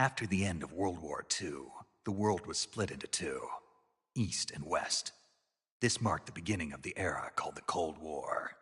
After the end of World War II, the world was split into two, East and West. This marked the beginning of the era called the Cold War.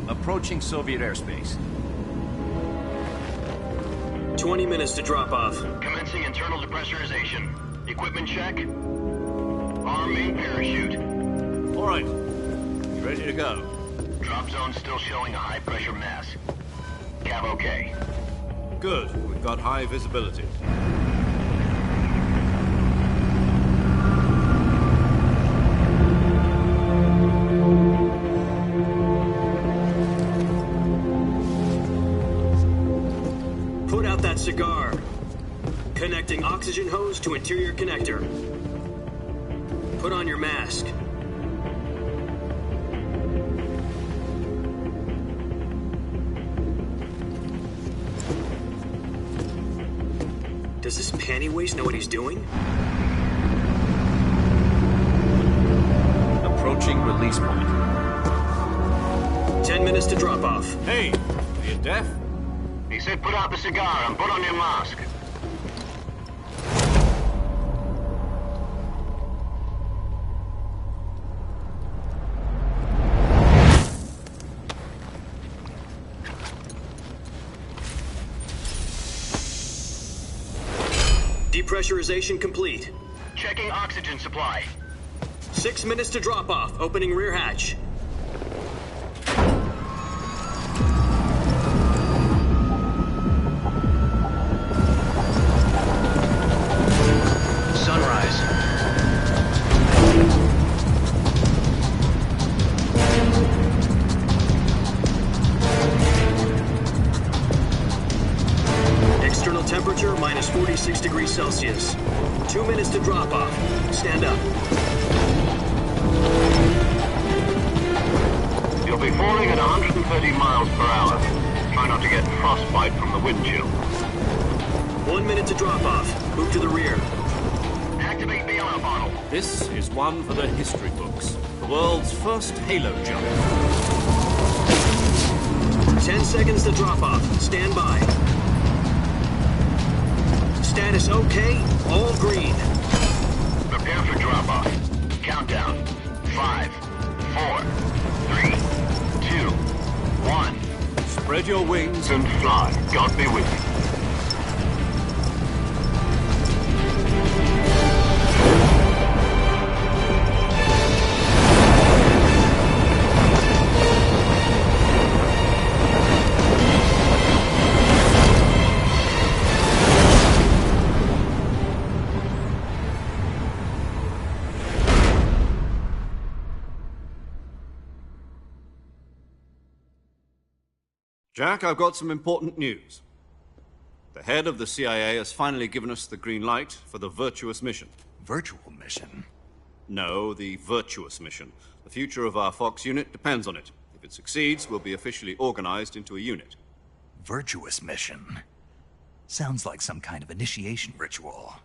Approaching Soviet airspace. 20 minutes to drop off. Commencing internal depressurization. Equipment check. Arm main parachute. All right. Ready to go. Drop zone still showing a high pressure mass. Cav okay. Good. We've got high visibility. Cigar. Connecting oxygen hose to interior connector. Put on your mask. Does this panty waste know what he's doing? Approaching release point. 10 minutes to drop off. Hey, are you deaf? He said put out the cigar and put on your mask. Depressurization complete. Checking oxygen supply. 6 minutes to drop off. Opening rear hatch. Temperature minus 46 degrees Celsius. 2 minutes to drop off. Stand up. You'll be falling at 130 miles per hour. Try not to get frostbite from the wind chill. 1 minute to drop off. Move to the rear. Activate bailout bottle. This is one for the history books. The world's first halo jump. 10 seconds to drop off. Stand by. Status okay, all green. Prepare for drop-off. Countdown. 5, 4, 3, 2, 1. Spread your wings and fly. God be with you. Jack, I've got some important news. The head of the CIA has finally given us the green light for the Virtuous mission. Virtual mission? No, the Virtuous mission. The future of our Fox unit depends on it. If it succeeds, we'll be officially organized into a unit. Virtuous mission? Sounds like some kind of initiation ritual.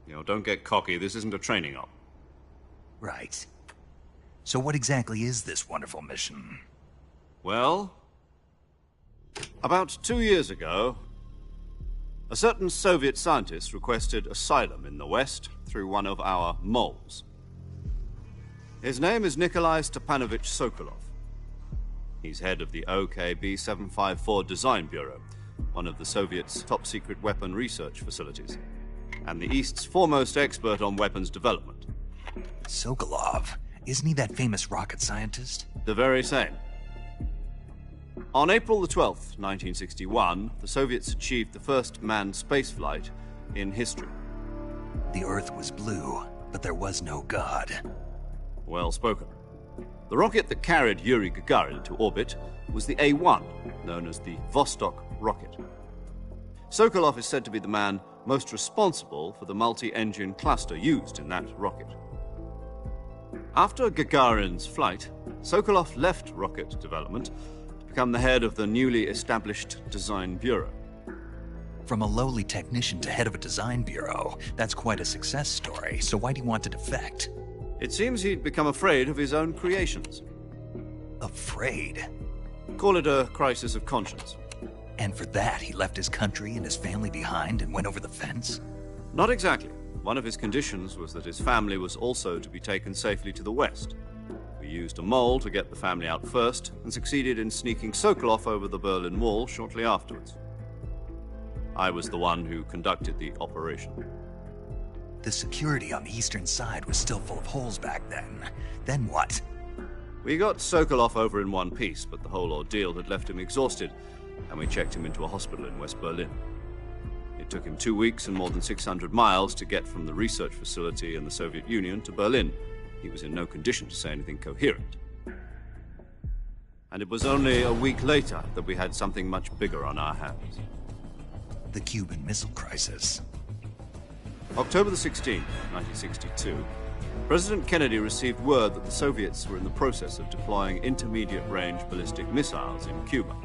You know, don't get cocky. This isn't a training op. Right. So what exactly is this wonderful mission? Well, about 2 years ago, a certain Soviet scientist requested asylum in the West through one of our moles. His name is Nikolai Stepanovich Sokolov. He's head of the OKB-754 Design Bureau, one of the Soviets' top-secret weapon research facilities, and the East's foremost expert on weapons development. Sokolov? Isn't he that famous rocket scientist? The very same. On April the 12th, 1961, the Soviets achieved the first manned spaceflight in history. The Earth was blue, but there was no God. Well spoken. The rocket that carried Yuri Gagarin to orbit was the A-1, known as the Vostok rocket. Sokolov is said to be the man most responsible for the multi-engine cluster used in that rocket. After Gagarin's flight, Sokolov left rocket development to become the head of the newly established Design Bureau. From a lowly technician to head of a design bureau, that's quite a success story, so why do you want to defect? It seems he'd become afraid of his own creations. Afraid? Call it a crisis of conscience. And for that, he left his country and his family behind and went over the fence? Not exactly. One of his conditions was that his family was also to be taken safely to the west. We used a mole to get the family out first and succeeded in sneaking Sokolov over the Berlin Wall shortly afterwards. I was the one who conducted the operation. The security on the eastern side was still full of holes back then. Then what? We got Sokolov over in one piece, but the whole ordeal had left him exhausted, and we checked him into a hospital in West Berlin. It took him 2 weeks and more than 600 miles to get from the research facility in the Soviet Union to Berlin. He was in no condition to say anything coherent. And it was only a week later that we had something much bigger on our hands. The Cuban Missile Crisis. October the 16th, 1962, President Kennedy received word that the Soviets were in the process of deploying intermediate-range ballistic missiles in Cuba.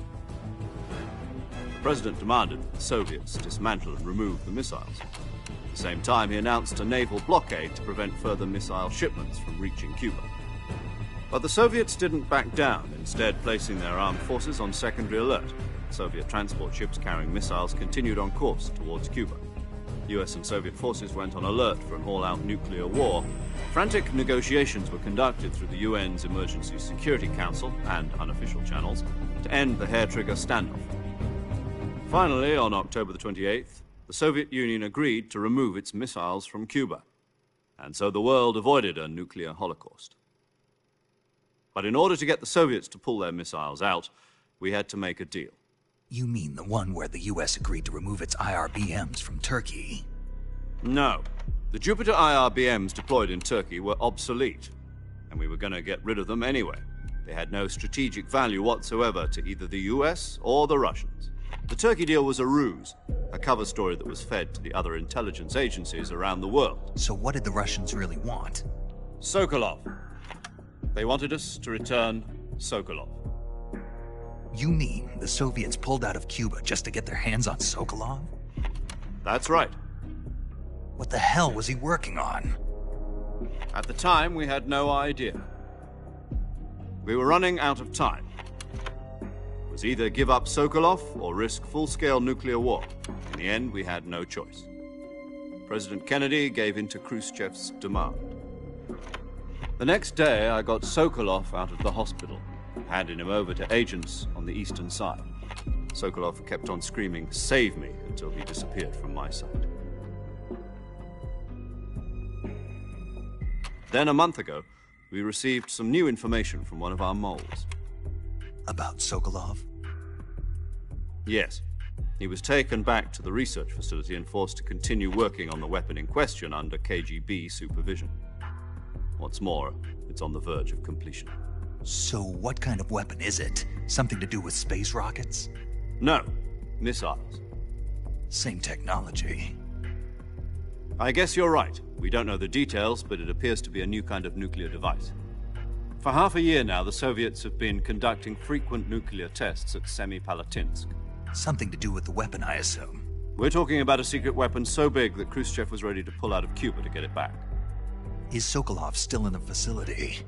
The President demanded that the Soviets dismantle and remove the missiles. At the same time, he announced a naval blockade to prevent further missile shipments from reaching Cuba. But the Soviets didn't back down, instead placing their armed forces on secondary alert. Soviet transport ships carrying missiles continued on course towards Cuba. US and Soviet forces went on alert for an all-out nuclear war. Frantic negotiations were conducted through the UN's Emergency Security Council and unofficial channels to end the hair-trigger standoff. Finally, on October the 28th, the Soviet Union agreed to remove its missiles from Cuba, and so the world avoided a nuclear holocaust. But in order to get the Soviets to pull their missiles out, we had to make a deal. You mean the one where the US agreed to remove its IRBMs from Turkey? No. The Jupiter IRBMs deployed in Turkey were obsolete, and we were going to get rid of them anyway. They had no strategic value whatsoever to either the US or the Russians. The Turkey deal was a ruse, a cover story that was fed to the other intelligence agencies around the world. So what did the Russians really want? Sokolov. They wanted us to return Sokolov. You mean the Soviets pulled out of Cuba just to get their hands on Sokolov? That's right. What the hell was he working on? At the time, we had no idea. We were running out of time. It was either give up Sokolov or risk full-scale nuclear war. In the end, we had no choice. President Kennedy gave in to Khrushchev's demand. The next day, I got Sokolov out of the hospital, handing him over to agents on the eastern side. Sokolov kept on screaming, "Save me," until he disappeared from my sight. Then, a month ago, we received some new information from one of our moles. About Sokolov? Yes. He was taken back to the research facility and forced to continue working on the weapon in question under KGB supervision. What's more, it's on the verge of completion. So what kind of weapon is it? Something to do with space rockets? No, missiles. Same technology. I guess you're right. We don't know the details, but it appears to be a new kind of nuclear device. For half a year now, the Soviets have been conducting frequent nuclear tests at Semipalatinsk. Something to do with the weapon, I assume. We're talking about a secret weapon so big that Khrushchev was ready to pull out of Cuba to get it back. Is Sokolov still in the facility?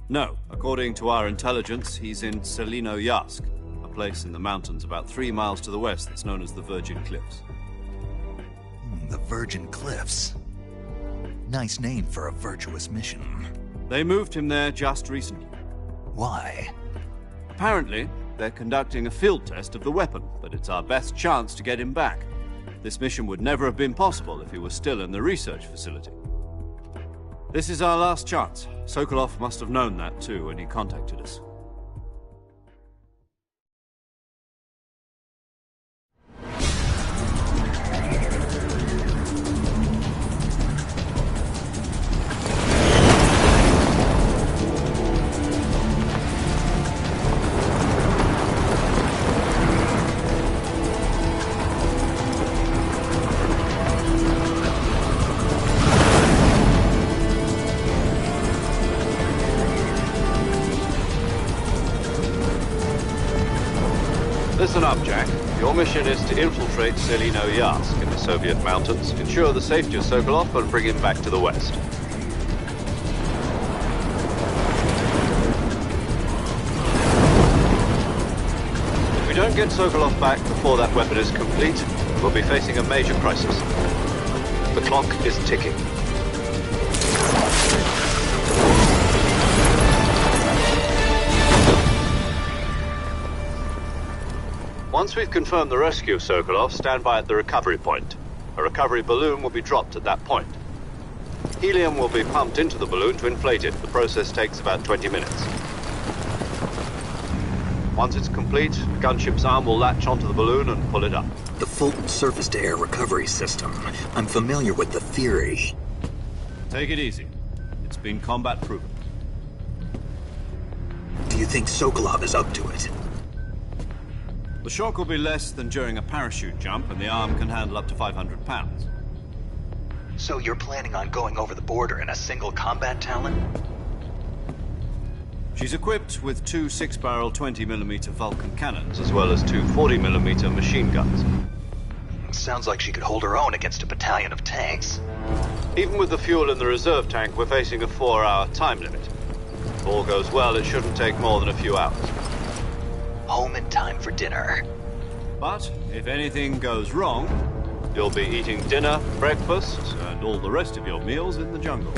No. According to our intelligence, he's in Selinoyarsk, a place in the mountains about 3 miles to the west that's known as the Virgin Cliffs. The Virgin Cliffs. Nice name for a virtuous mission. They moved him there just recently. Why? Apparently, they're conducting a field test of the weapon, but it's our best chance to get him back. This mission would never have been possible if he was still in the research facility. This is our last chance. Sokolov must have known that too when he contacted us. Listen up, Jack. Your mission is to infiltrate Selino Yask in the Soviet mountains, ensure the safety of Sokolov, and bring him back to the West. If we don't get Sokolov back before that weapon is complete, we'll be facing a major crisis. The clock is ticking. Once we've confirmed the rescue of Sokolov, stand by at the recovery point. A recovery balloon will be dropped at that point. Helium will be pumped into the balloon to inflate it. The process takes about 20 minutes. Once it's complete, the gunship's arm will latch onto the balloon and pull it up. The Fulton surface-to-air recovery system. I'm familiar with the theory. Take it easy. It's been combat-proven. Do you think Sokolov is up to it? The shock will be less than during a parachute jump, and the arm can handle up to 500 pounds. So you're planning on going over the border in a single combat Talon? She's equipped with two 6-barrel 20mm Vulcan cannons, as well as two 40mm machine guns. Sounds like she could hold her own against a battalion of tanks. Even with the fuel in the reserve tank, we're facing a 4-hour time limit. If all goes well, it shouldn't take more than a few hours. Home in time for dinner. But if anything goes wrong, you'll be eating dinner, breakfast, and all the rest of your meals in the jungle.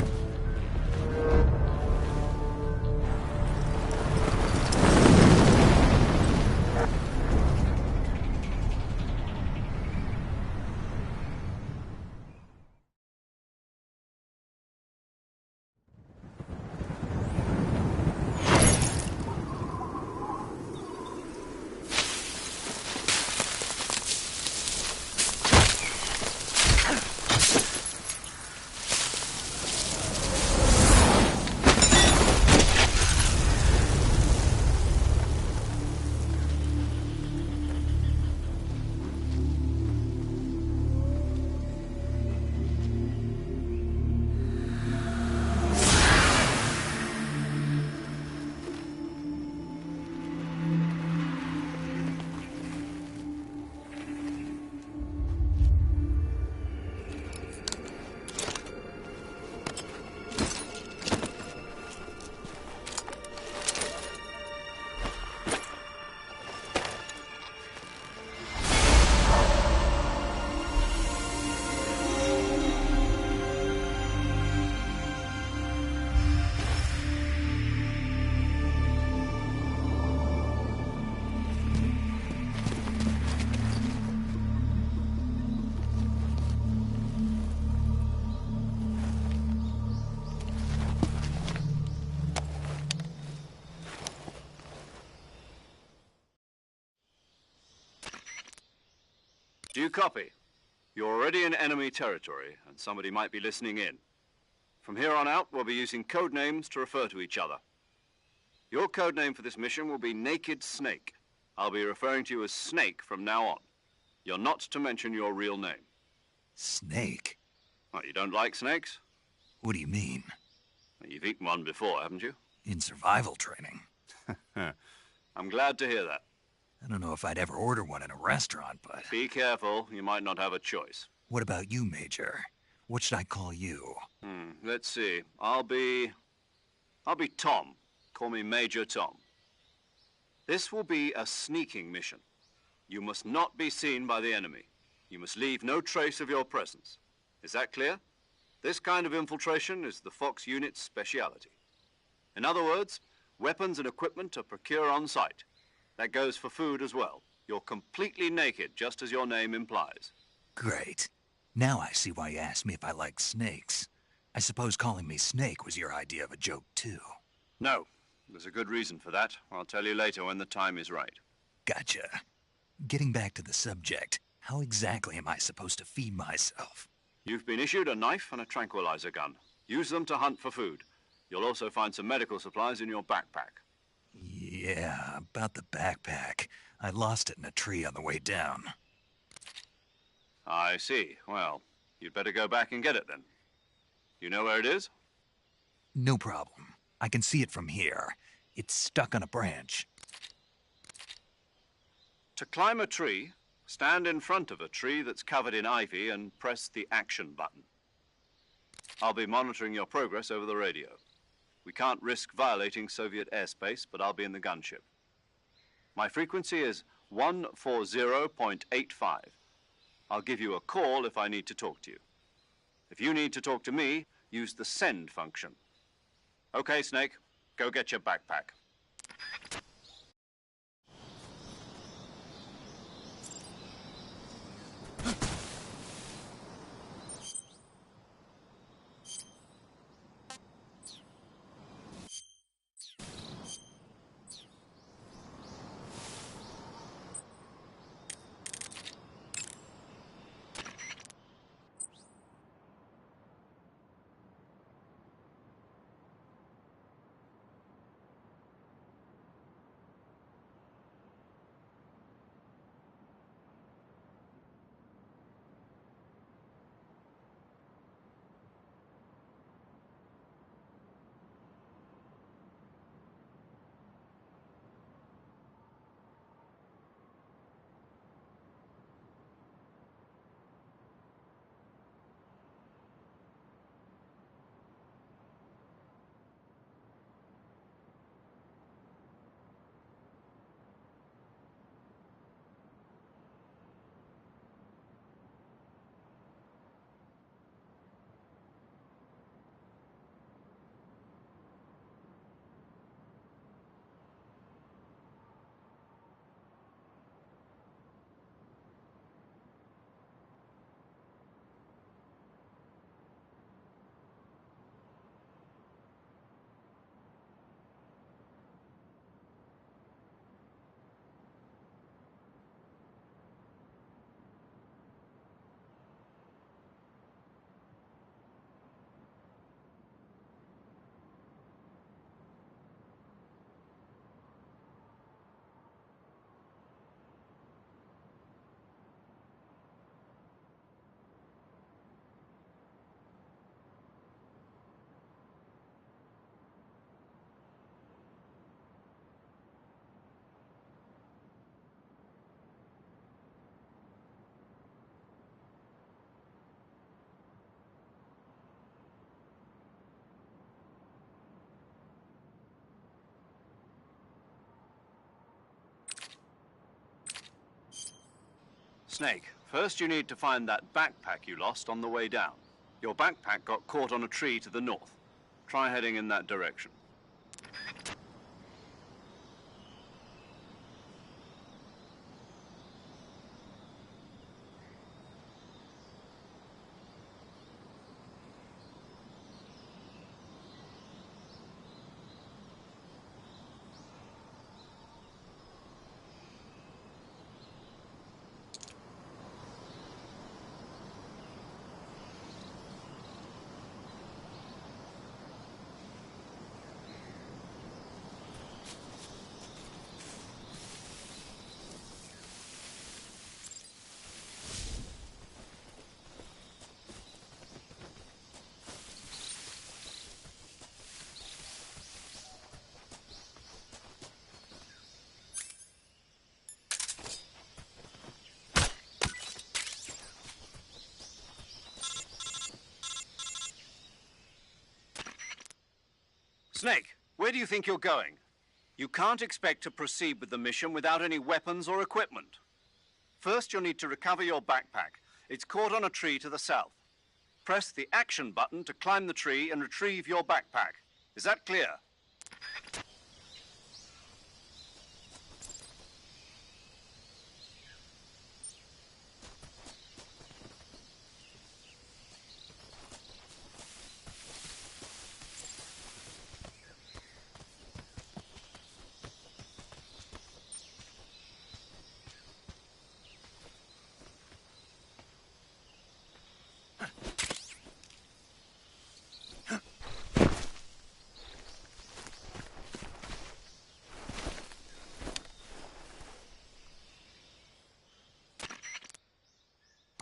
Do you copy? You're already in enemy territory, and somebody might be listening in. From here on out, we'll be using code names to refer to each other. Your code name for this mission will be Naked Snake. I'll be referring to you as Snake from now on. You're not to mention your real name. Snake? What, you don't like snakes? What do you mean? You've eaten one before, haven't you? In survival training. I'm glad to hear that. I don't know if I'd ever order one in a restaurant, but... Be careful, you might not have a choice. What about you, Major? What should I call you? Let's see. I'll be Tom. Call me Major Tom. This will be a sneaking mission. You must not be seen by the enemy. You must leave no trace of your presence. Is that clear? This kind of infiltration is the Fox unit's speciality. In other words, weapons and equipment are procured on site. That goes for food as well. You're completely naked, just as your name implies. Great. Now I see why you asked me if I like snakes. I suppose calling me Snake was your idea of a joke, too. No. There's a good reason for that. I'll tell you later when the time is right. Gotcha. Getting back to the subject, how exactly am I supposed to feed myself? You've been issued a knife and a tranquilizer gun. Use them to hunt for food. You'll also find some medical supplies in your backpack. Yeah, about the backpack. I lost it in a tree on the way down. I see. Well, you'd better go back and get it then. You know where it is? No problem. I can see it from here. It's stuck on a branch. To climb a tree, stand in front of a tree that's covered in ivy and press the action button. I'll be monitoring your progress over the radio. We can't risk violating Soviet airspace, but I'll be in the gunship. My frequency is 140.85. I'll give you a call if I need to talk to you. If you need to talk to me, use the send function. Okay, Snake, go get your backpack. Snake, first you need to find that backpack you lost on the way down. Your backpack got caught on a tree to the north. Try heading in that direction. Snake, where do you think you're going? You can't expect to proceed with the mission without any weapons or equipment. First, you'll need to recover your backpack. It's caught on a tree to the south. Press the action button to climb the tree and retrieve your backpack. Is that clear?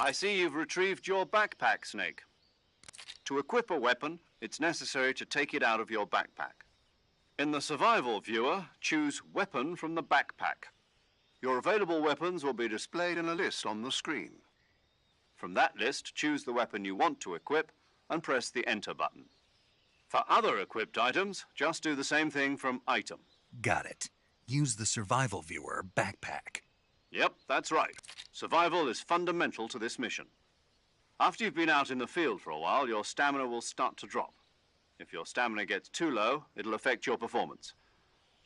I see you've retrieved your backpack, Snake. To equip a weapon, it's necessary to take it out of your backpack. In the survival viewer, choose Weapon from the backpack. Your available weapons will be displayed in a list on the screen. From that list, choose the weapon you want to equip and press the Enter button. For other equipped items, just do the same thing from Item. Got it. Use the survival viewer backpack. Yep, that's right. Survival is fundamental to this mission. After you've been out in the field for a while, your stamina will start to drop. If your stamina gets too low, it'll affect your performance.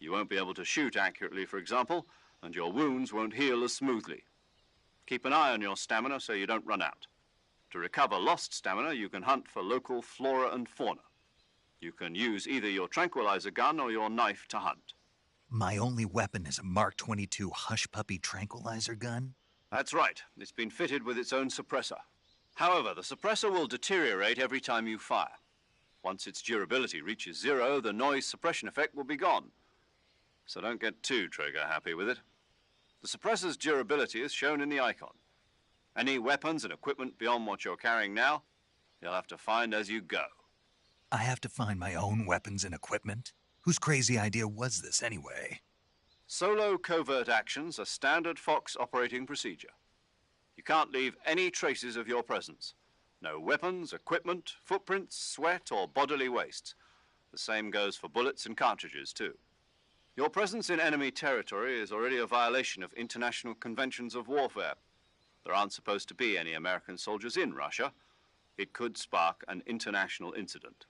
You won't be able to shoot accurately, for example, and your wounds won't heal as smoothly. Keep an eye on your stamina so you don't run out. To recover lost stamina, you can hunt for local flora and fauna. You can use either your tranquilizer gun or your knife to hunt. My only weapon is a Mark 22 Hush Puppy tranquilizer gun? That's right. It's been fitted with its own suppressor. However, the suppressor will deteriorate every time you fire. Once its durability reaches 0, the noise suppression effect will be gone. So don't get too trigger happy with it. The suppressor's durability is shown in the icon. Any weapons and equipment beyond what you're carrying now, you'll have to find as you go. I have to find my own weapons and equipment? Whose crazy idea was this anyway? Solo covert actions are standard Fox operating procedure. You can't leave any traces of your presence. No weapons, equipment, footprints, sweat, or bodily waste. The same goes for bullets and cartridges, too. Your presence in enemy territory is already a violation of international conventions of warfare. There aren't supposed to be any American soldiers in Russia. It could spark an international incident.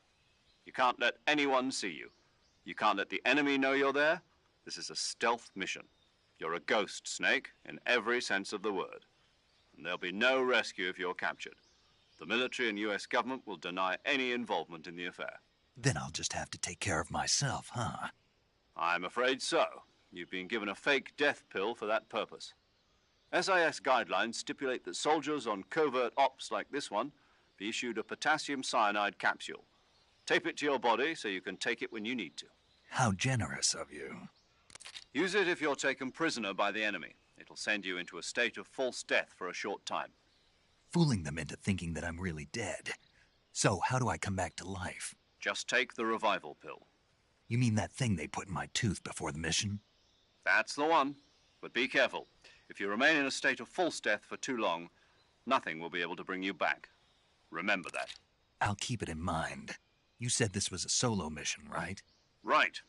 You can't let anyone see you. You can't let the enemy know you're there. This is a stealth mission. You're a ghost, Snake, in every sense of the word. And there'll be no rescue if you're captured. The military and U.S. government will deny any involvement in the affair. Then I'll just have to take care of myself, huh? I'm afraid so. You've been given a fake death pill for that purpose. SIS guidelines stipulate that soldiers on covert ops like this one be issued a potassium cyanide capsule. Tape it to your body so you can take it when you need to. How generous of you. Use it if you're taken prisoner by the enemy. It'll send you into a state of false death for a short time. Fooling them into thinking that I'm really dead. So how do I come back to life? Just take the revival pill. You mean that thing they put in my tooth before the mission? That's the one. But be careful. If you remain in a state of false death for too long, nothing will be able to bring you back. Remember that. I'll keep it in mind. You said this was a solo mission, right? Right.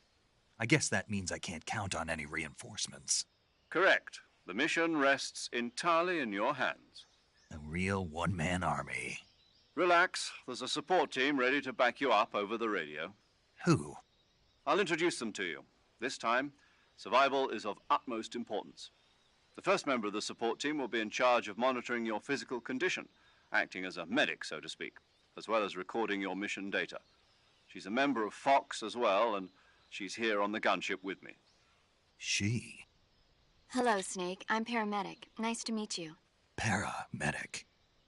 I guess that means I can't count on any reinforcements. Correct. The mission rests entirely in your hands. A real one-man army. Relax. There's a support team ready to back you up over the radio. Who? I'll introduce them to you. This time, survival is of utmost importance. The first member of the support team will be in charge of monitoring your physical condition, acting as a medic, so to speak, as well as recording your mission data. She's a member of Fox as well, and she's here on the gunship with me. She? Hello, Snake. I'm paramedic. Nice to meet you. Paramedic.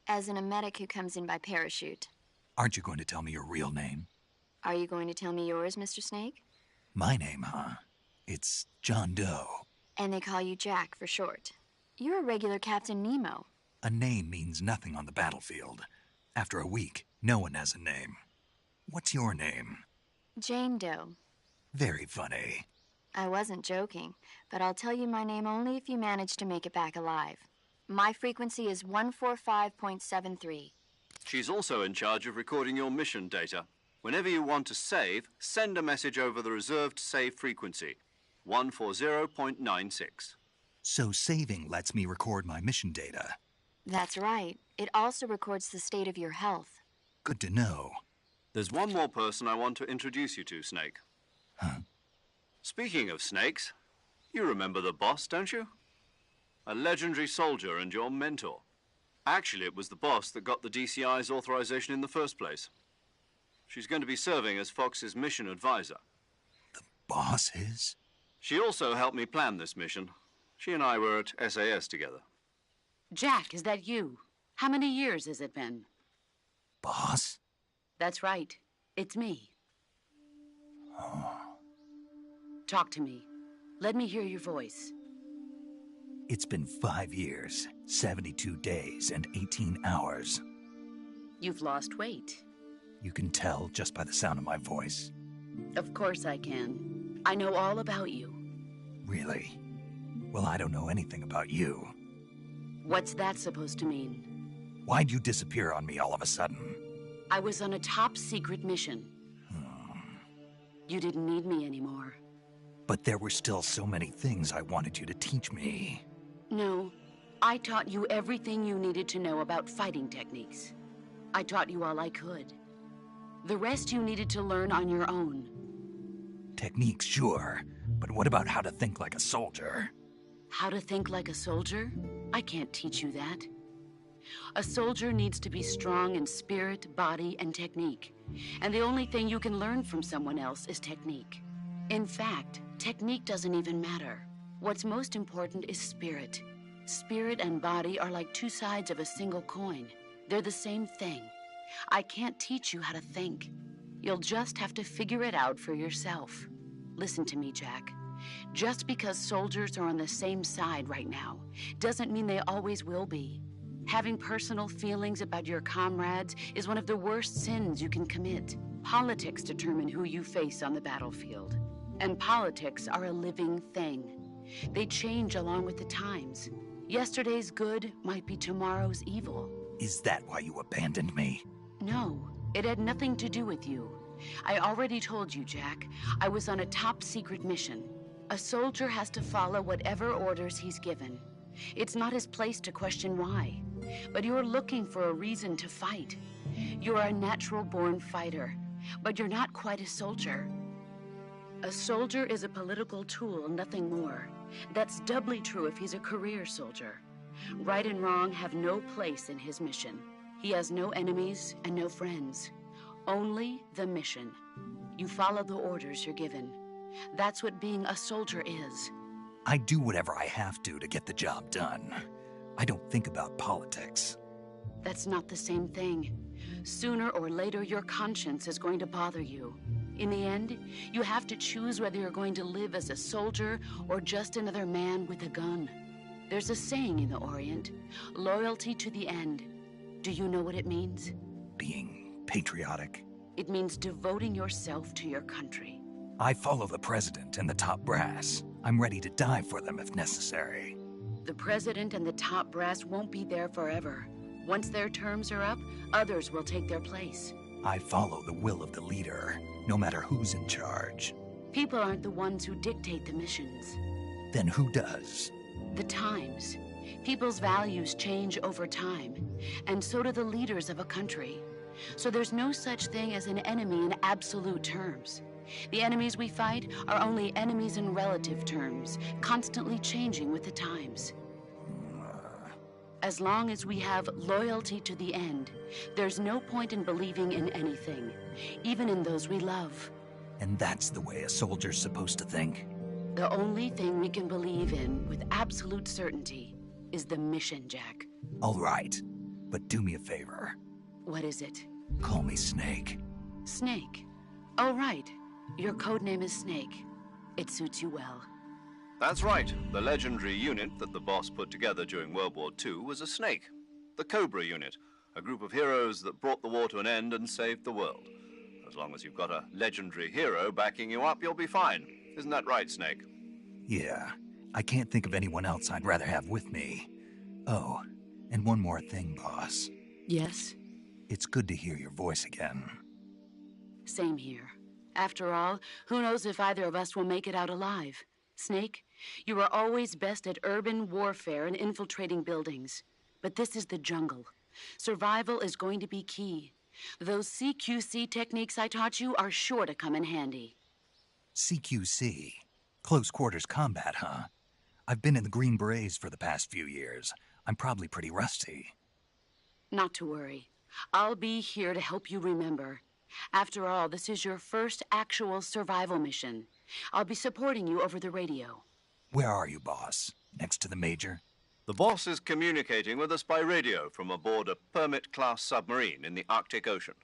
As in a medic who comes in by parachute. Aren't you going to tell me your real name? Are you going to tell me yours, Mr. Snake? My name, huh? It's John Doe. And they call you Jack for short. You're a regular Captain Nemo. A name means nothing on the battlefield. After a week, no one has a name. What's your name? Jane Doe. Very funny. I wasn't joking, but I'll tell you my name only if you manage to make it back alive. My frequency is 145.73. She's also in charge of recording your mission data. Whenever you want to save, send a message over the reserved save frequency, 140.96. So saving lets me record my mission data. That's right. It also records the state of your health. Good to know. There's one more person I want to introduce you to, Snake. Huh? Speaking of snakes, you remember the boss, don't you? A legendary soldier and your mentor. Actually, it was the boss that got the DCI's authorization in the first place. She's going to be serving as Fox's mission advisor. The boss is? She also helped me plan this mission. She and I were at SAS together. Jack, is that you? How many years has it been? Boss? That's right. It's me. Oh. Talk to me. Let me hear your voice. It's been 5 years, 72 days, and 18 hours. You've lost weight. You can tell just by the sound of my voice. Of course I can. I know all about you. Really? Well, I don't know anything about you. What's that supposed to mean? Why'd you disappear on me all of a sudden? I was on a top-secret mission. You didn't need me anymore. But there were still so many things I wanted you to teach me. No, I taught you everything you needed to know about fighting techniques. I taught you all I could. The rest you needed to learn on your own. Techniques, sure. But what about how to think like a soldier? How to think like a soldier? I can't teach you that. A soldier needs to be strong in spirit, body, and technique. And the only thing you can learn from someone else is technique. In fact, technique doesn't even matter. What's most important is spirit. Spirit and body are like two sides of a single coin. They're the same thing. I can't teach you how to think. You'll just have to figure it out for yourself. Listen to me, Jack. Just because soldiers are on the same side right now doesn't mean they always will be. Having personal feelings about your comrades is one of the worst sins you can commit. Politics determine who you face on the battlefield. And politics are a living thing. They change along with the times. Yesterday's good might be tomorrow's evil. Is that why you abandoned me? No, it had nothing to do with you. I already told you, Jack. I was on a top-secret mission. A soldier has to follow whatever orders he's given. It's not his place to question why. But you're looking for a reason to fight. You're a natural-born fighter, but you're not quite a soldier. A soldier is a political tool, nothing more. That's doubly true if he's a career soldier. Right and wrong have no place in his mission. He has no enemies and no friends. Only the mission. You follow the orders you're given. That's what being a soldier is. I do whatever I have to get the job done. I don't think about politics. That's not the same thing. Sooner or later, your conscience is going to bother you. In the end, you have to choose whether you're going to live as a soldier or just another man with a gun. There's a saying in the Orient, loyalty to the end. Do you know what it means? Being patriotic. It means devoting yourself to your country. I follow the president and the top brass. I'm ready to die for them if necessary. The president and the top brass won't be there forever. Once their terms are up, others will take their place. I follow the will of the leader, no matter who's in charge. People aren't the ones who dictate the missions. Then who does? The times. People's values change over time, and so do the leaders of a country. So there's no such thing as an enemy in absolute terms. The enemies we fight are only enemies in relative terms, constantly changing with the times. As long as we have loyalty to the end, there's no point in believing in anything, even in those we love. And that's the way a soldier's supposed to think? The only thing we can believe in with absolute certainty is the mission, Jack. All right, but do me a favor. What is it? Call me Snake. Snake? Oh, right. Your codename is Snake. It suits you well. That's right. The legendary unit that the boss put together during World War II was a snake. The Cobra unit, a group of heroes that brought the war to an end and saved the world. As long as you've got a legendary hero backing you up, you'll be fine. Isn't that right, Snake? Yeah. I can't think of anyone else I'd rather have with me. Oh, and one more thing, boss. Yes? It's good to hear your voice again. Same here. After all, who knows if either of us will make it out alive? Snake, you are always best at urban warfare and infiltrating buildings. But this is the jungle. Survival is going to be key. Those CQC techniques I taught you are sure to come in handy. CQC? Close quarters combat, huh? I've been in the Green Berets for the past few years. I'm probably pretty rusty. Not to worry. I'll be here to help you remember. After all, this is your first actual survival mission. I'll be supporting you over the radio. Where are you, boss? Next to the Major? The boss is communicating with us by radio from aboard a Permit-class submarine in the Arctic Ocean.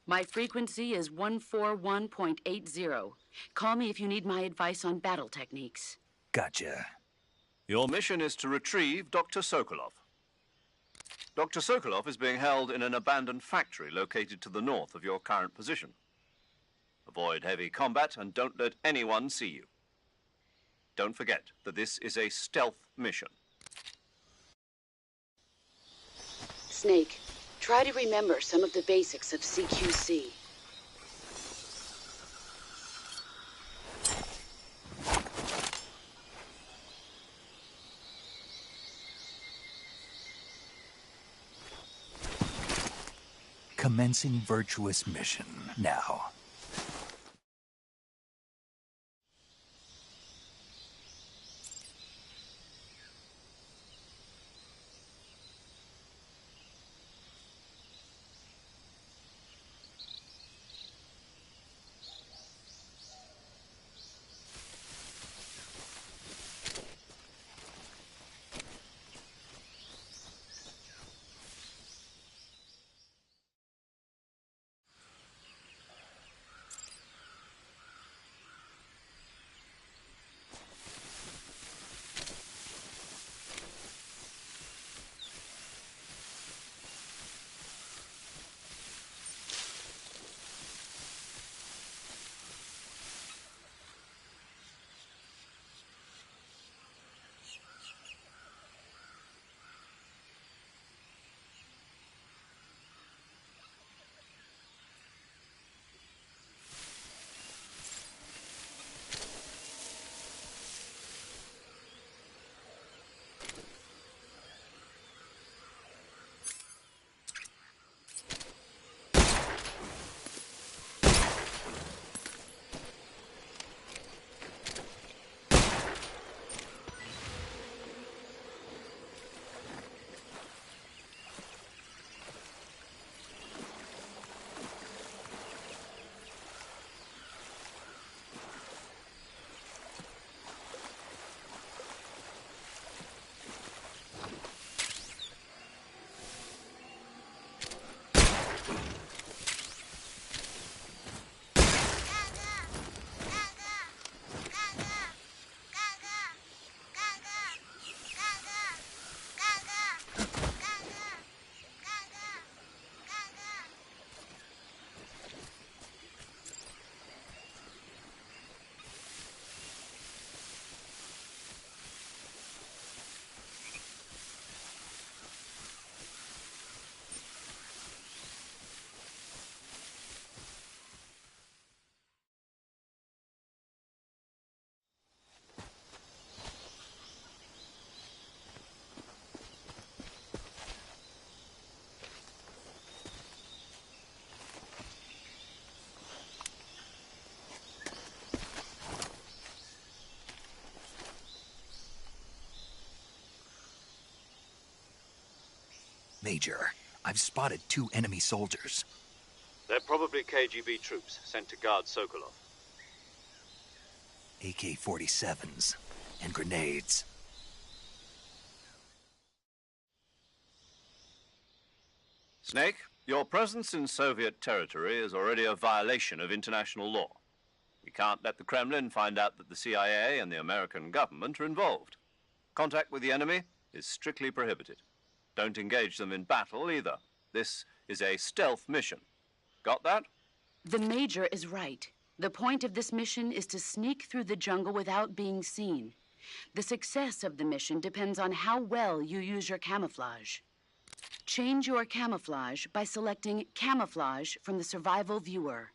My frequency is 141.80. Call me if you need my advice on battle techniques. Gotcha. Your mission is to retrieve Dr. Sokolov. Dr. Sokolov is being held in an abandoned factory located to the north of your current position. Avoid heavy combat and don't let anyone see you. Don't forget that this is a stealth mission. Snake, try to remember some of the basics of CQC. Commencing virtuous mission now. Major, I've spotted 2 enemy soldiers. They're probably KGB troops sent to guard Sokolov. AK-47s and grenades. Snake, your presence in Soviet territory is already a violation of international law. We can't let the Kremlin find out that the CIA and the American government are involved. Contact with the enemy is strictly prohibited. Don't engage them in battle either. This is a stealth mission. Got that? The Major is right. The point of this mission is to sneak through the jungle without being seen. The success of the mission depends on how well you use your camouflage. Change your camouflage by selecting Camouflage from the Survival Viewer.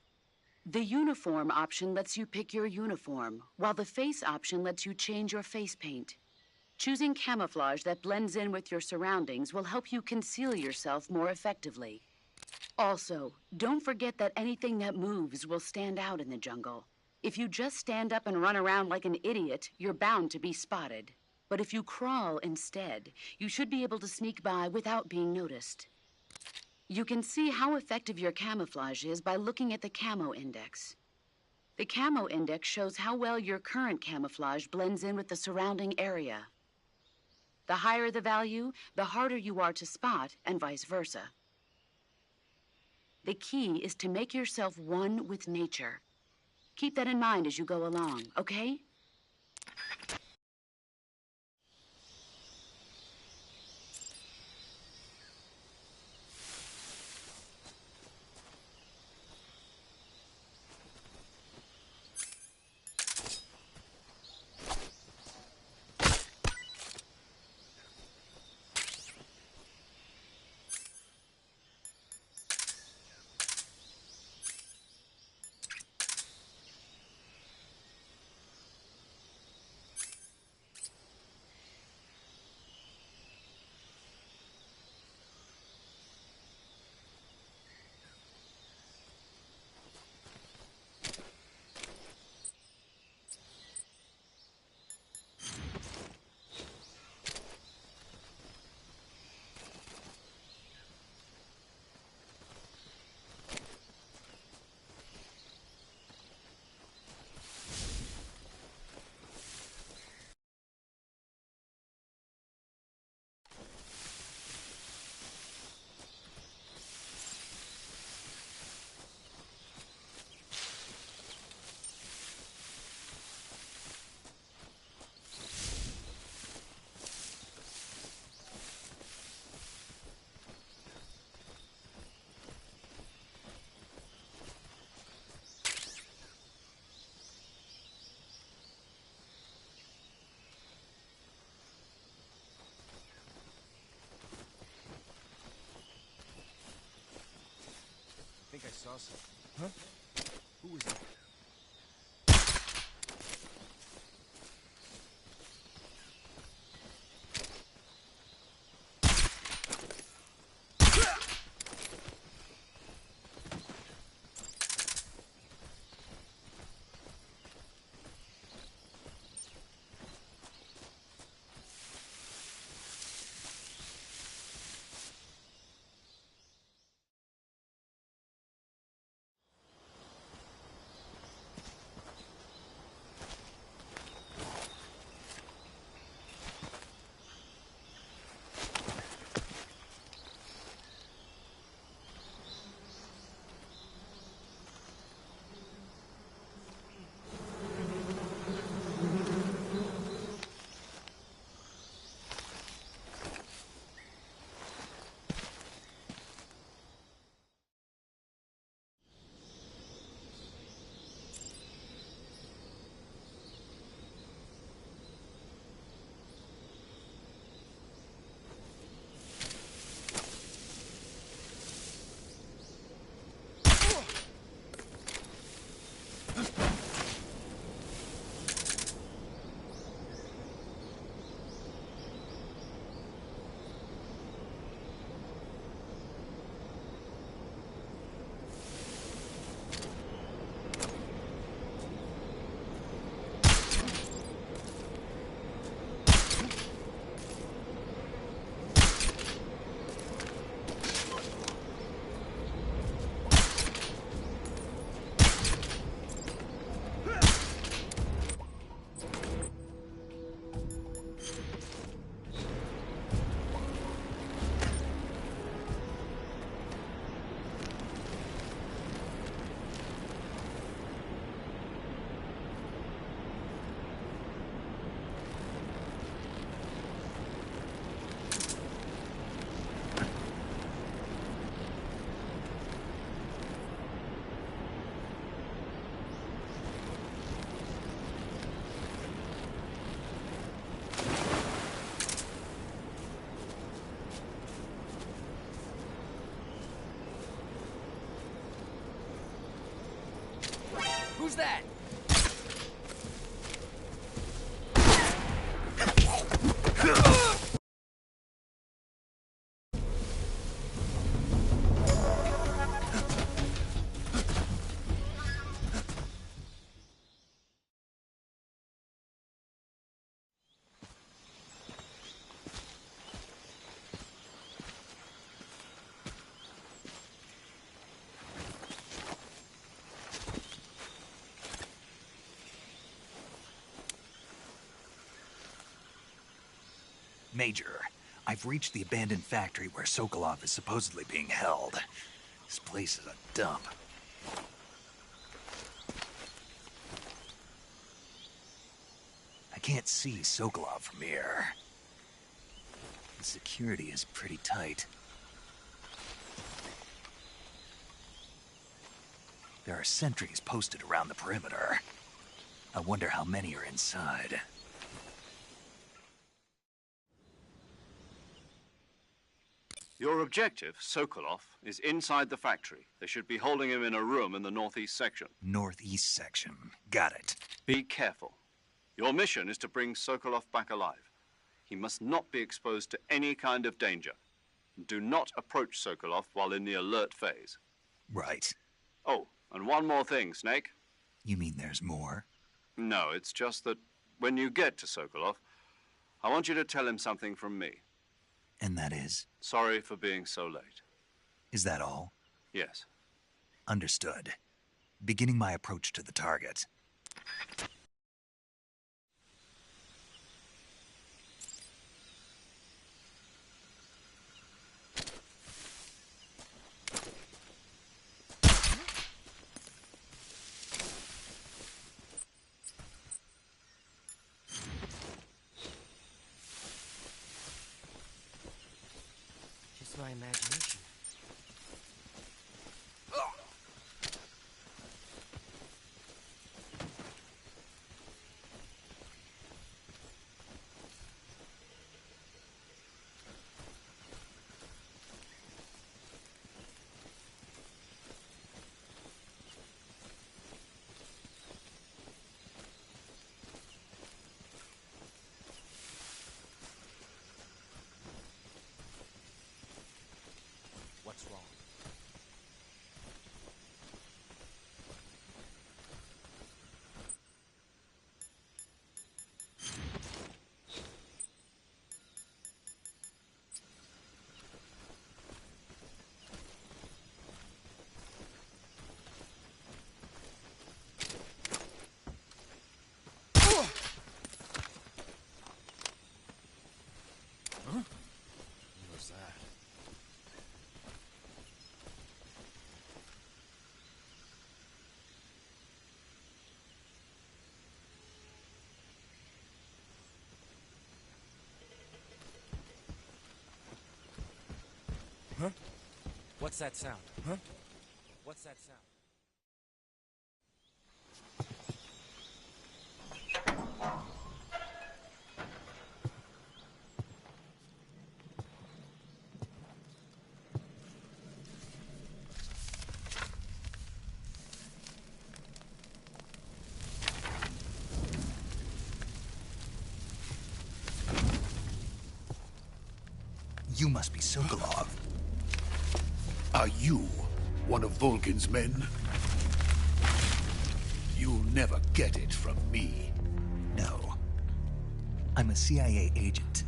The Uniform option lets you pick your uniform, while the Face option lets you change your face paint. Choosing camouflage that blends in with your surroundings will help you conceal yourself more effectively. Also, don't forget that anything that moves will stand out in the jungle. If you just stand up and run around like an idiot, you're bound to be spotted. But if you crawl instead, you should be able to sneak by without being noticed. You can see how effective your camouflage is by looking at the Camo Index. The Camo Index shows how well your current camouflage blends in with the surrounding area. The higher the value, the harder you are to spot, and vice versa. The key is to make yourself one with nature. Keep that in mind as you go along, okay? us. Huh? Who is that? Who's that? Major, I've reached the abandoned factory where Sokolov is supposedly being held. This place is a dump. I can't see Sokolov from here. The security is pretty tight. There are sentries posted around the perimeter. I wonder how many are inside. Your objective, Sokolov, is inside the factory. They should be holding him in a room in the northeast section. Northeast section. Got it. Be careful. Your mission is to bring Sokolov back alive. He must not be exposed to any kind of danger. Do not approach Sokolov while in the alert phase. Right. Oh, and one more thing, Snake. You mean there's more? No, it's just that when you get to Sokolov, I want you to tell him something from me. And that is? Sorry for being so late. Is that all? Yes. Understood. Beginning my approach to the target. My imagination. What's that sound? Huh? What's that sound? You must be Sokolov. Are you one of Volgin's men? You'll never get it from me. No. I'm a CIA agent.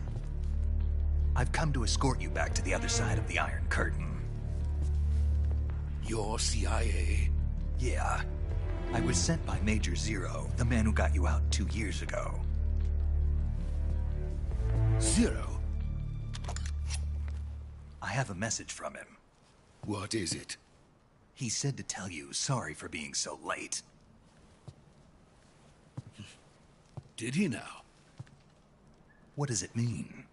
I've come to escort you back to the other side of the Iron Curtain. You're CIA? Yeah. I was sent by Major Zero, the man who got you out 2 years ago. Zero? I have a message from him. What is it? He said to tell you sorry for being so late. Did he now? What does it mean?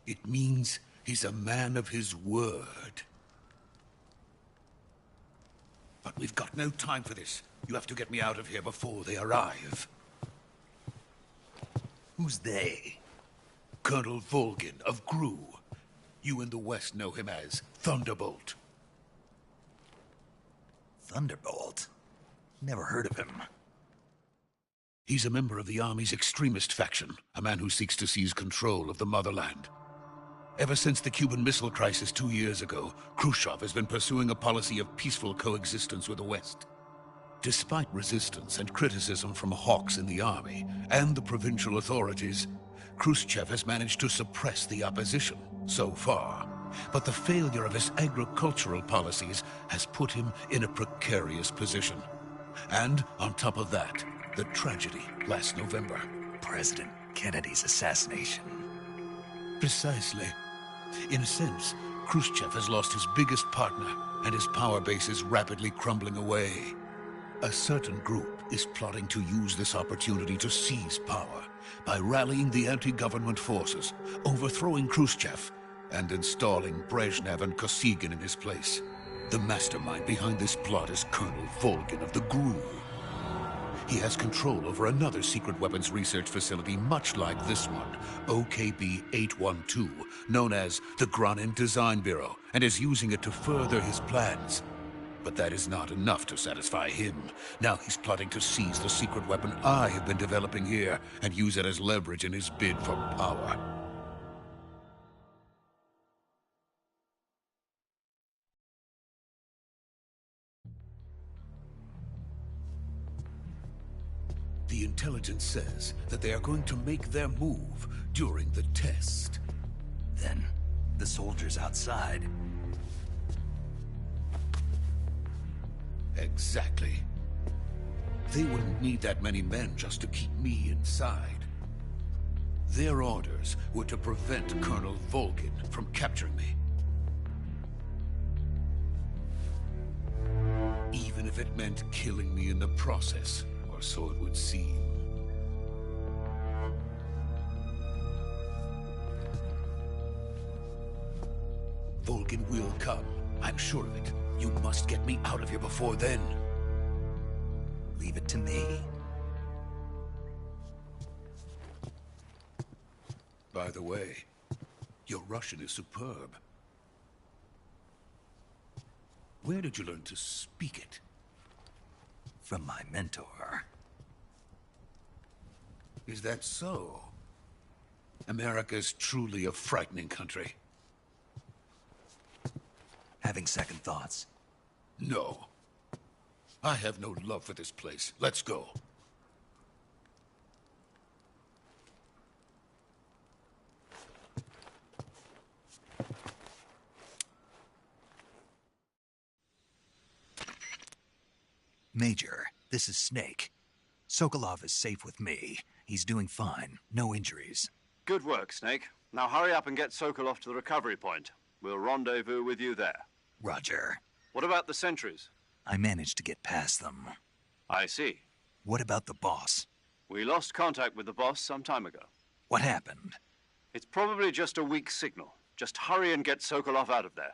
It means he's a man of his word. But we've got no time for this. You have to get me out of here before they arrive. Who's they? Colonel Volgin of GRU. You in the West know him as Thunderbolt. Thunderbolt? Never heard of him. He's a member of the Army's extremist faction, a man who seeks to seize control of the motherland. Ever since the Cuban Missile Crisis 2 years ago, Khrushchev has been pursuing a policy of peaceful coexistence with the West. Despite resistance and criticism from hawks in the Army and the provincial authorities, Khrushchev has managed to suppress the opposition so far. But the failure of his agricultural policies has put him in a precarious position. And on top of that, the tragedy last November. President Kennedy's assassination. Precisely. In a sense, Khrushchev has lost his biggest partner, and his power base is rapidly crumbling away. A certain group is plotting to use this opportunity to seize power by rallying the anti-government forces, overthrowing Khrushchev, and installing Brezhnev and Kosygin in his place. The mastermind behind this plot is Colonel Volgin of the GRU. He has control over another secret weapons research facility much like this one, OKB-812, known as the Granin Design Bureau, and is using it to further his plans. But that is not enough to satisfy him. Now he's plotting to seize the secret weapon I have been developing here and use it as leverage in his bid for power. The intelligence says that they are going to make their move during the test. Then, the soldiers outside. Exactly. They wouldn't need that many men just to keep me inside. Their orders were to prevent Colonel Volgin from capturing me. Even if it meant killing me in the process, or so it would seem. Volgin will come. I'm sure of it. You must get me out of here before then. Leave it to me. By the way, your Russian is superb. Where did you learn to speak it? From my mentor. Is that so? America's truly a frightening country. Having second thoughts? No. I have no love for this place. Let's go. Major, this is Snake. Sokolov is safe with me. He's doing fine. No injuries. Good work, Snake. Now hurry up and get Sokolov to the recovery point. We'll rendezvous with you there. Roger. What about the sentries? I managed to get past them. I see. What about the boss? We lost contact with the boss some time ago. What happened? It's probably just a weak signal. Just hurry and get Sokolov out of there.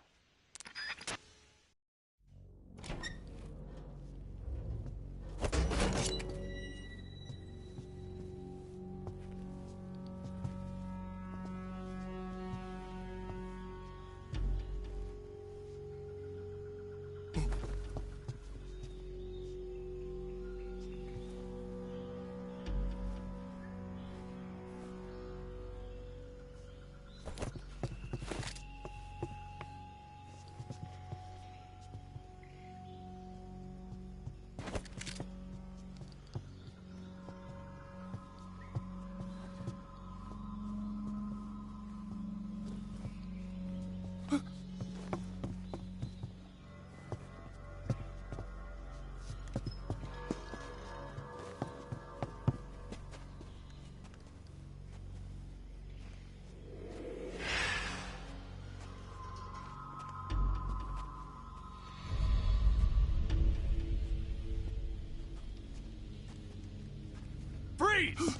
Freeze!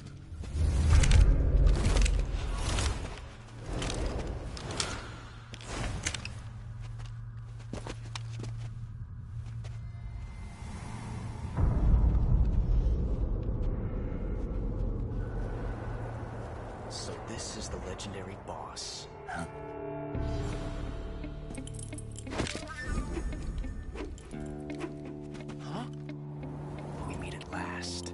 So this is the legendary boss. Huh? Huh? We meet at last.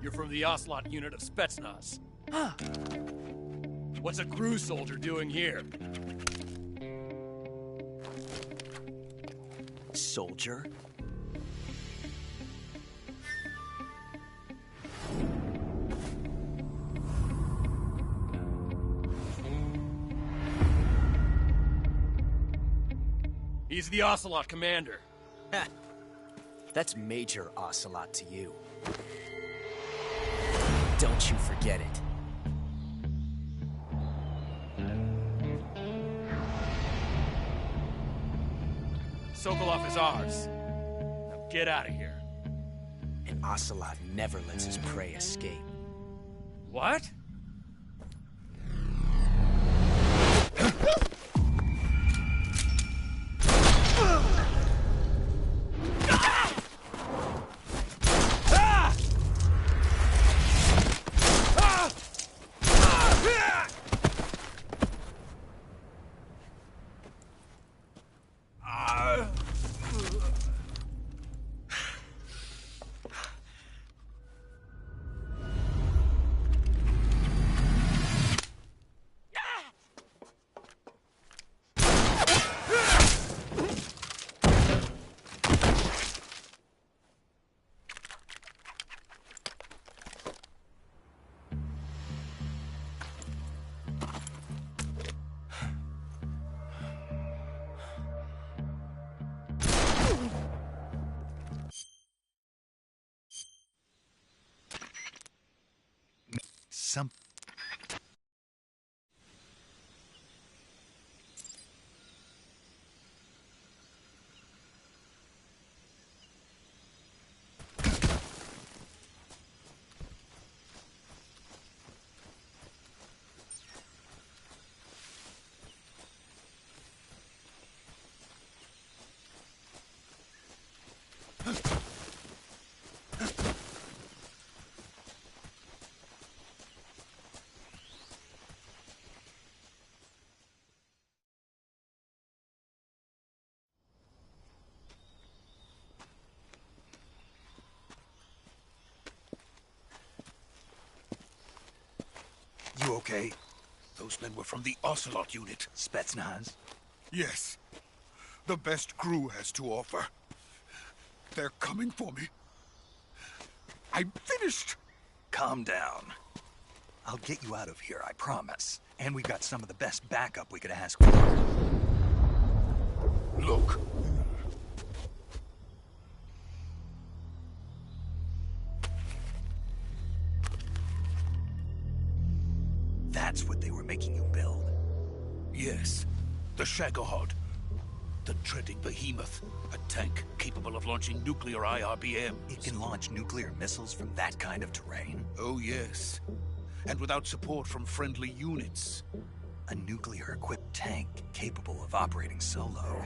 You're from the Ocelot unit of Spetsnaz. Huh. What's a crew soldier doing here? Soldier? He's the Ocelot commander. Ha! That's Major Ocelot to you. Don't you forget it. Sokolov is ours. Now get out of here. And Ocelot never lets his prey escape. What? Some... You okay? Those men were from the Ocelot unit. Spetsnaz? Yes. The best crew has to offer. They're coming for me. I'm finished. Calm down. I'll get you out of here, I promise. And we've got some of the best backup we could ask for. Look. That's what they were making you build? Yes. The Shagohod. The dreaded behemoth. A tank capable of launching nuclear IRBMs. It can launch nuclear missiles from that kind of terrain? Oh, yes. and without support from friendly units. A nuclear-equipped tank capable of operating solo.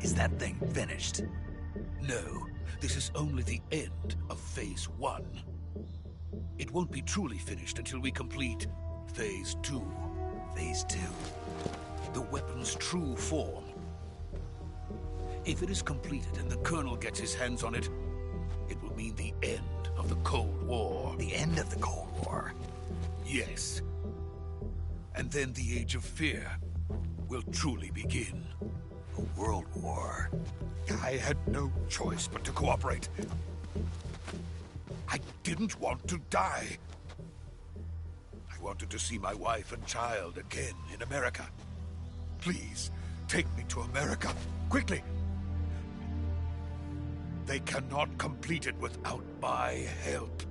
Is that thing finished? No, this is only the end of Phase 1. It won't be truly finished until we complete Phase 2. Phase 2? The weapon's true form. If it is completed and the Colonel gets his hands on it, it will mean the end of the Cold War. The end of the Cold War? Yes. And then the Age of Fear will truly begin. A world war? I had no choice but to cooperate. I didn't want to die. I wanted to see my wife and child again in America. Please, take me to America, quickly. They cannot complete it without my help.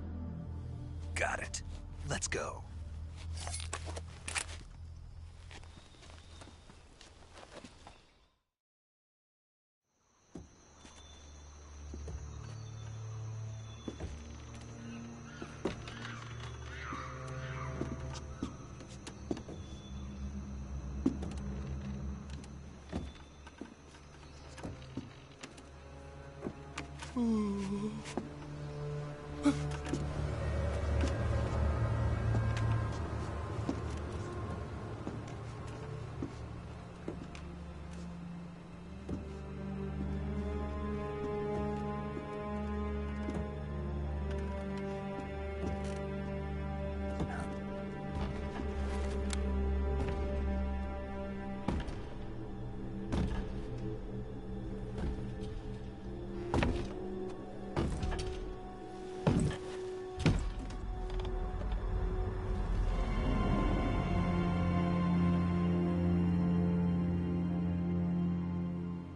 Got it. Let's go.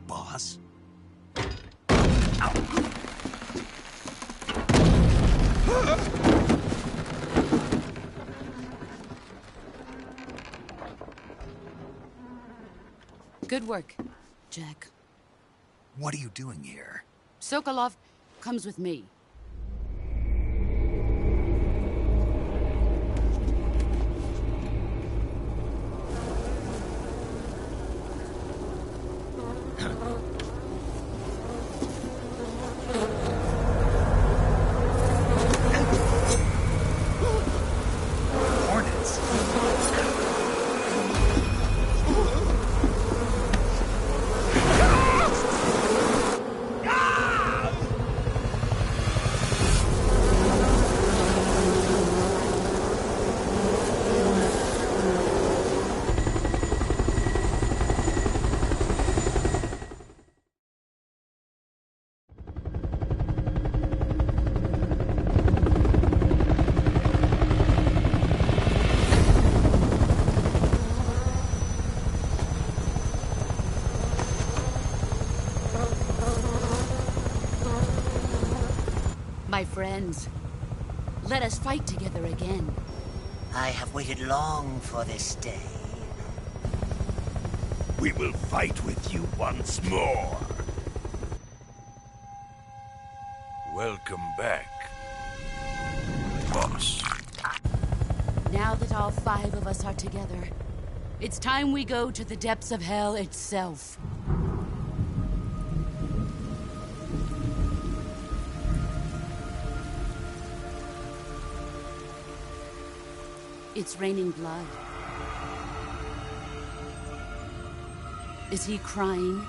Boss? Good work, Jack. What are you doing here? Sokolov comes with me. My friends, let us fight together again. I have waited long for this day. We will fight with you once more. Welcome back, boss. Now that all 5 of us are together, it's time we go to the depths of hell itself. It's raining blood. Is he crying?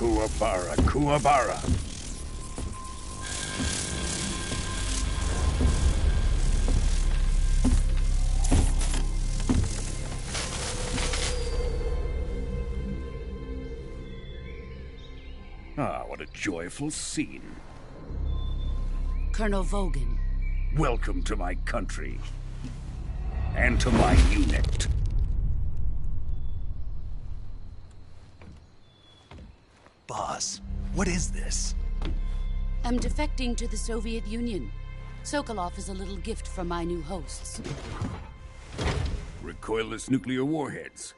Kuwabara, Kuwabara. Ah, what a joyful scene. Colonel Vogan. Welcome to my country. and to my unit. Boss, what is this? I'm defecting to the Soviet Union. Sokolov is a little gift from my new hosts. Recoilless nuclear warheads.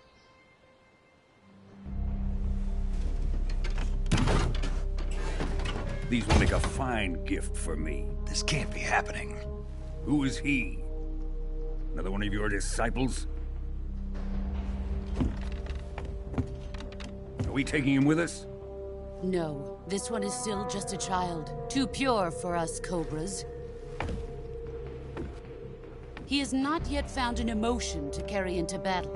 These will make a fine gift for me. This can't be happening. Who is he? Another one of your disciples? Are we taking him with us? No, this one is still just a child. Too pure for us Cobras. He has not yet found an emotion to carry into battle.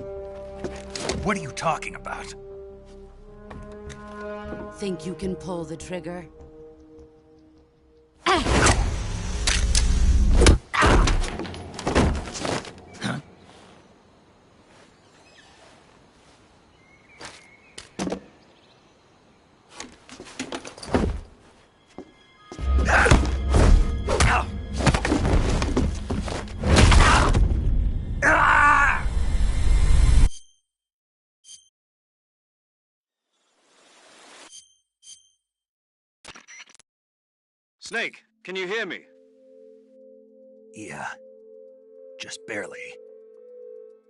What are you talking about? Think you can pull the trigger? Snake, can you hear me? Yeah. Just barely.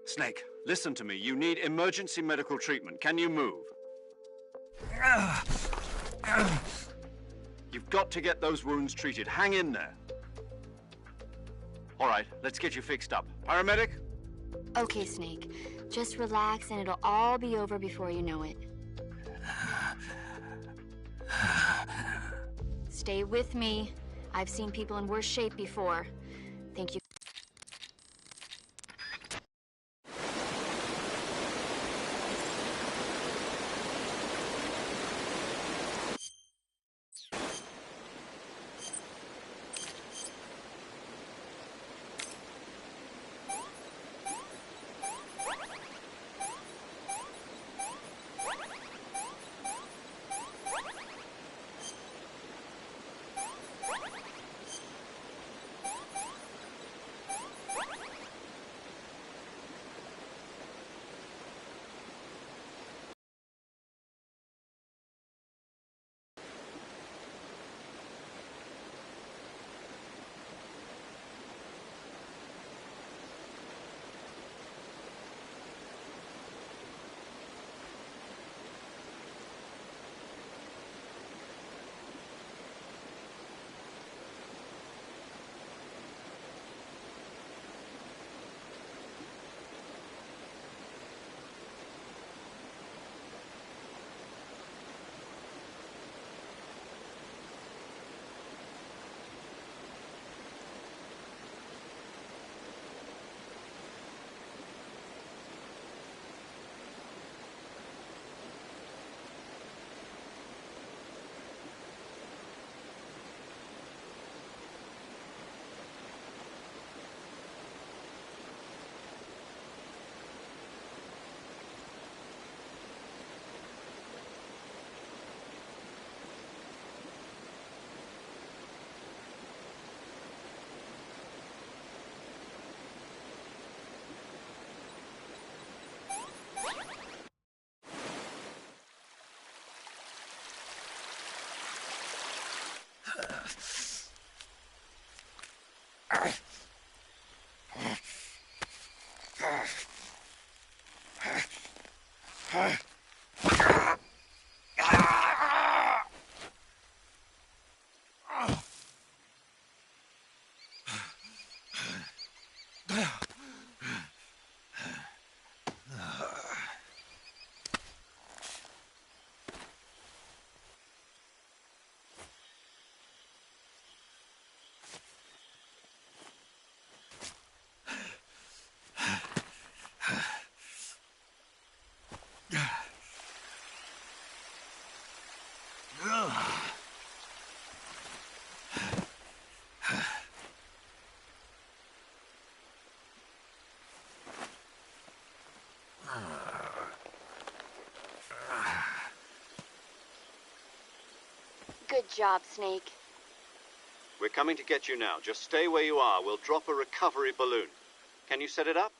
Snake, listen to me. You need emergency medical treatment. Can you move? You've got to get those wounds treated. Hang in there. All right, let's get you fixed up. Paramedic? Okay, Snake. Just relax and it'll all be over before you know it. Stay with me. I've seen people in worse shape before. Think you... Good job, Snake. We're coming to get you now. Just stay where you are. We'll drop a recovery balloon. Can you set it up?